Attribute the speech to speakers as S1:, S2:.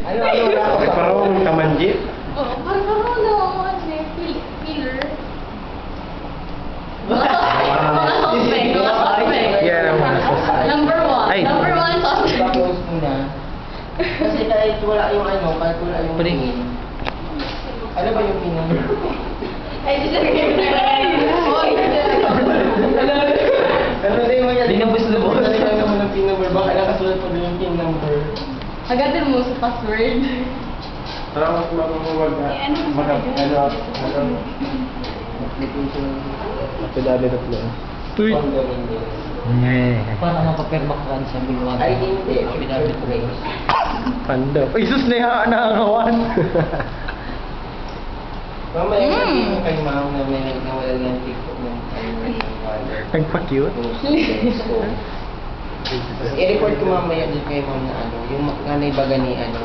S1: Ano,
S2: Parang kamanjit.
S3: Oh, parang ano, filler. Mga suspect, mga suspect.
S2: Yeah, mga suspect.
S3: Number one.
S2: Ay.
S3: Number one suspect.
S1: Tapos muna. Kasi kahit wala yung ano, kahit wala yung pin. Ano ba yung pin number?
S3: Ay, dito na kayo. Hoy!
S1: Ano din mo yan? Dinabos-labos. Ano mo ng pin number? Baka nakasulat pa din yung pin number.
S3: Agatin mo sa password.
S2: Parang mas mamuwag na. Napidali na pala. Tuy!
S4: Para mapapirma ka sa bulwag.
S1: Ay, hindi.
S4: Pinabit ko rin.
S2: Panda. Ay, sus na yung nangangawan.
S1: Mamaya sabihin mo kay ma'am na may nawalan ng TikTok ng water.
S2: Nagpa-cute.
S1: I-report ko mamaya din kay ma'am na ano, yung nanay baga ni ano.